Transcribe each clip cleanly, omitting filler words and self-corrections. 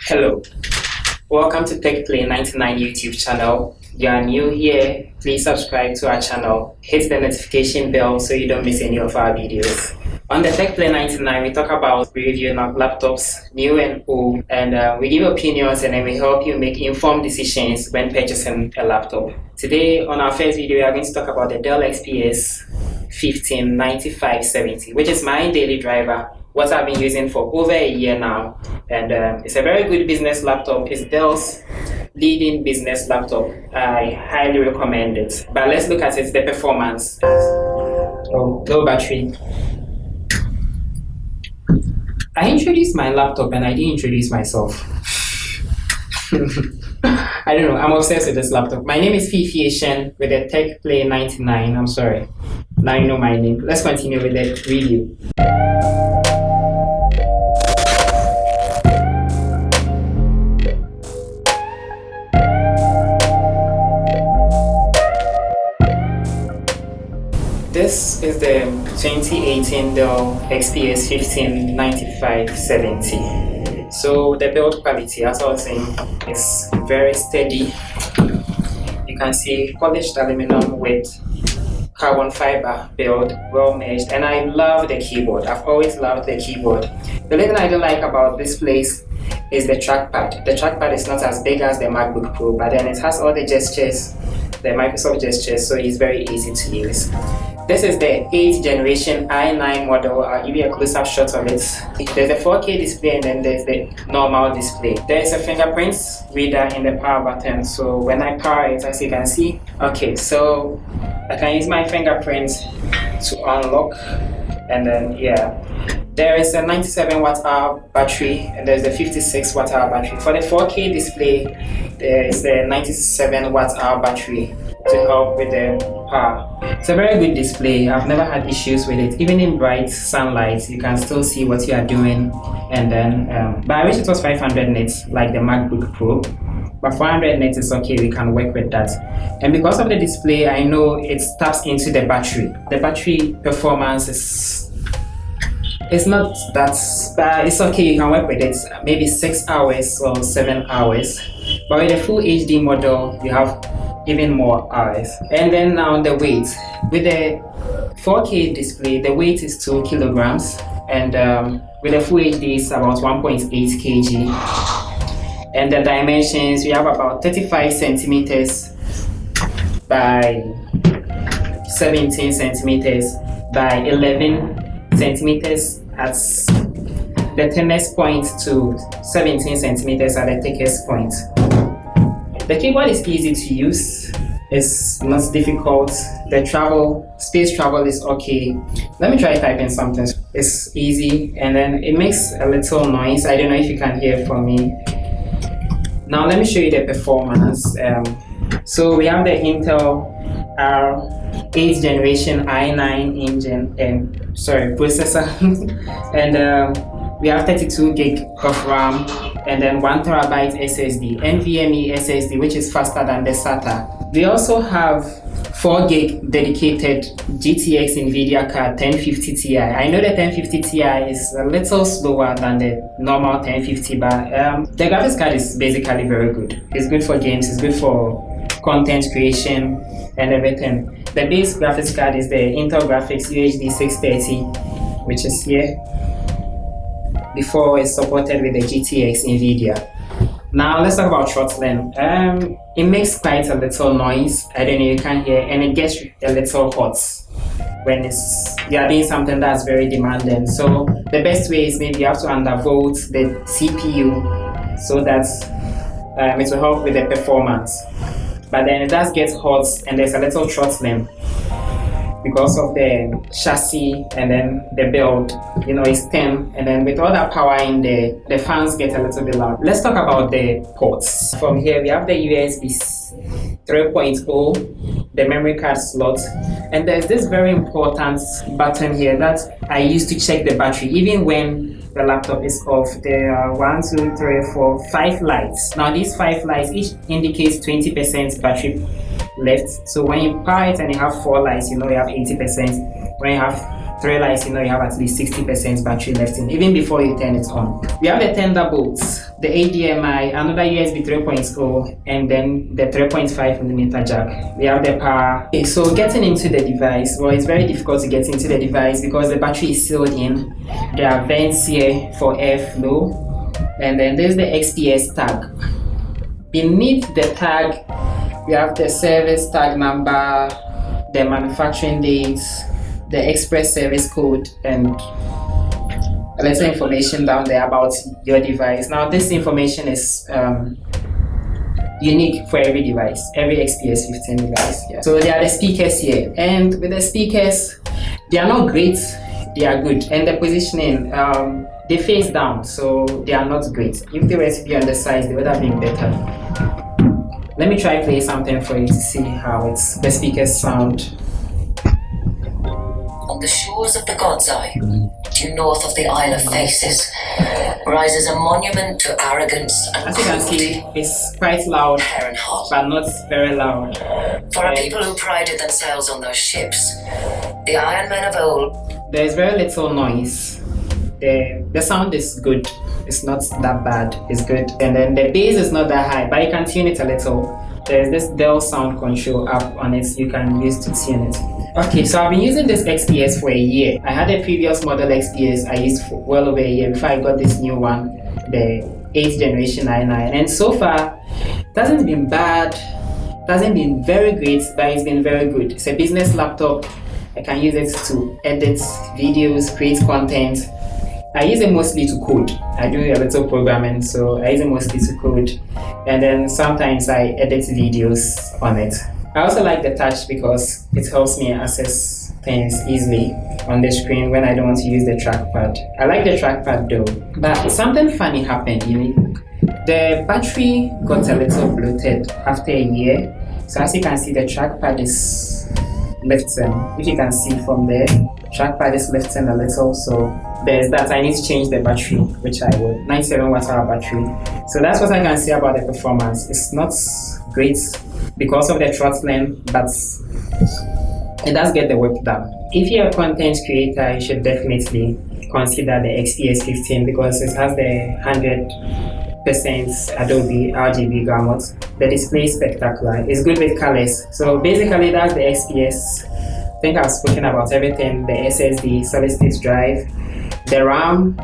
Hello, welcome to TechPlay99 YouTube channel. You are new here, please subscribe to our channel, hit the notification bell so you don't miss any of our videos. On the TechPlay99, we talk about reviewing of laptops, new and old, and we give opinions and then we help you make informed decisions when purchasing a laptop. Today, on our first video, we are going to talk about the Dell XPS 159570, which is my daily driver, what I've been using for over a year now, and it's a very good business laptop. It's Dell's leading business laptop. I highly recommend it. But let's look at it, the performance. Low battery. I introduced my laptop and I didn't introduce myself. I don't know, I'm obsessed with this laptop. My name is Fifi Shen with the TechPlay99. I'm sorry. Now you know my name. Let's continue with the review. This is the 2018 Dell XPS 159570. So the build quality, as I was saying, is very steady. You can see polished aluminum with carbon fiber build, well meshed, and I love the keyboard. I've always loved the keyboard. The only thing I don't like about this place is the trackpad. The trackpad is not as big as the MacBook Pro, but then it has all the gestures, the Microsoft gestures, so it's very easy to use. This is the 8th generation i9 model. I'll give you a close-up shot of it. There's a 4K display and then there's the normal display. There's a fingerprint reader in the power button, so when I power it, as you can see, okay, so I can use my fingerprint to unlock, and then there is a 97 watt-hour battery and there's a 56 watt-hour battery. For the 4K display, there is a 97 watt-hour battery to help with the power. It's a very good display. I've never had issues with it. Even in bright sunlight, you can still see what you are doing. And then, but I wish it was 500 nits like the MacBook Pro. But 400 nits is okay, we can work with that. And because of the display, I know it taps into the battery. The battery performance it's not that, but it's okay, you can work with it. Maybe 6 hours or 7 hours. But with the full HD model, you have even more hours. And then now the weight. With the 4K display, the weight is 2 kilograms, and with the full HD it's about 1.8 kg. And the dimensions, we have about 35 centimeters by 17 centimeters by 11 centimeters at the thinnest point to 17 centimeters at the thickest point. The keyboard is easy to use, it's not difficult. The space travel is okay. Let me try typing something. It's easy, and then it makes a little noise. I don't know if you can hear from me. Now let me show you the performance. So we have the Intel 8th generation i9 processor, and we have 32 gig of RAM, and then 1 terabyte SSD, NVMe SSD, which is faster than the SATA. We also have 4 gig dedicated GTX NVIDIA card 1050 Ti. I know the 1050 Ti is a little slower than the normal 1050, but the graphics card is basically very good. It's good for games, it's good for content creation and everything. The base graphics card is the Intel Graphics UHD 630, which is here. Before it's supported with the GTX NVIDIA. Now let's talk about throttling. It makes quite a little noise. I don't know, you can hear, and it gets a little hot when you are doing something that's very demanding. So the best way is maybe you have to undervolt the CPU so that it will help with the performance. But then it does get hot and there's a little throttling because of the chassis and then the build, it's thin, and then with all that power in there, the fans get a little bit loud. Let's talk about the ports. From here we have the USB 3.0, the memory card slot, and there's this very important button here that I use to check the battery even when the laptop is off. There are 5 lights. Now these 5 lights each indicates 20% battery left. So when you power it and you have 4 lights, you have 80%. When you have 3 lights, you know you have at least 60% battery left in, even before you turn it on. We have the Thunderbolts, the HDMI, another USB 3.0, and then the 3.5mm jack. We have the power. Okay, so getting into the device, well, it's very difficult to get into the device because the battery is sealed in. There are vents here for airflow, and then there's the XPS tag. Beneath the tag, we have the service tag number, the manufacturing dates, the express service code, and a little information down there about your device. Now, this information is unique for every device, every XPS 15 device. Yeah. So there are the speakers here, and with the speakers, they are not great, they are good, and the positioning, they face down, so they are not great. If they were to be on the sides, they would have been better. Let me try play something for you to see how the speakers sound. On the shores of the God's Eye, due north of the Isle of Faces, rises a monument to arrogance and as you can see, it's quite loud, but not very loud. For a people who prided themselves on those ships, the Iron Men of old. There's very little noise. The sound is good. It's not that bad. It's good. And then the bass is not that high, but you can tune it a little. There's this Dell sound control app on it you can use to tune it. Okay, so I've been using this XPS for a year. I had a previous model XPS I used for well over a year before I got this new one, the 8th generation i9. And so far, it hasn't been bad, it hasn't been very great, but it's been very good. It's a business laptop. I can use it to edit videos, create content. I use it mostly to code. I do a little programming, so I use it mostly to code. And then sometimes I edit videos on it. I also like the touch because it helps me access things easily on the screen when I don't want to use the trackpad. I like the trackpad though, but something funny happened. The battery got a little bloated after a year. So as you can see, the trackpad is lifting. If you can see from there, trackpad is lifting a little, so there's that. I need to change the battery, which I will. 97 watt-hour battery. So that's what I can say about the performance. It's not great because of the throttling, but it does get the work done. If you're a content creator, you should definitely consider the XPS 15 because it has the 100% Adobe RGB gamut. The display is spectacular. It's good with colors. So basically, that's the XPS. I think I've spoken about everything. The SSD, solid state drive, the RAM,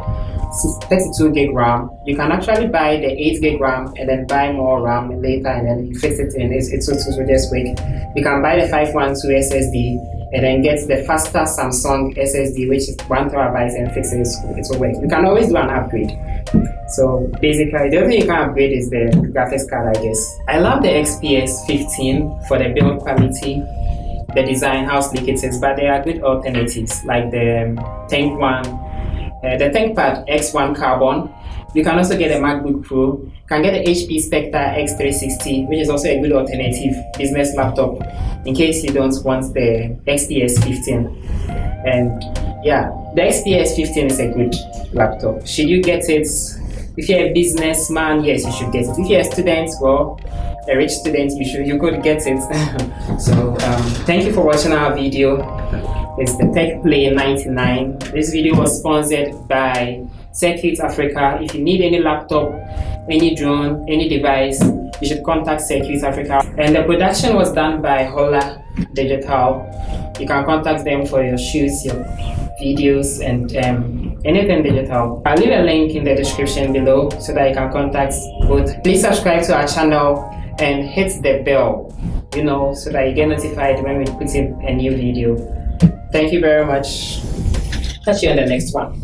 32 gig RAM. You can actually buy the 8 gig RAM and then buy more RAM later and then you fix it in. It's just quick. You can buy the 512 SSD and then get the faster Samsung SSD, which is 1 terabyte, and fix it. It will work. You can always do an upgrade. So basically, the only thing you can upgrade is the graphics card, I guess. I love the XPS 15 for the build quality, the design, how sleek it is, but there are good alternatives like the Tank One, the ThinkPad X1 Carbon. You can also get a MacBook Pro. You can get the HP Spectre X360, which is also a good alternative business laptop in case you don't want the XPS 15. And yeah, the XPS 15 is a good laptop. Should you get it? If you're a businessman, yes, you should get it. If you're a student, well, a rich student, you could get it. So thank you for watching our video. It's the Tech Play 99. This video was sponsored by Circuit Africa. If you need any laptop, any drone, any device, you should contact Circuit Africa. And the production was done by Hola Digital. You can contact them for your shoots, your videos, and anything digital. I'll leave a link in the description below so that you can contact both. Please subscribe to our channel and hit the bell, so that you get notified when we put in a new video. Thank you very much. Catch you in the next one.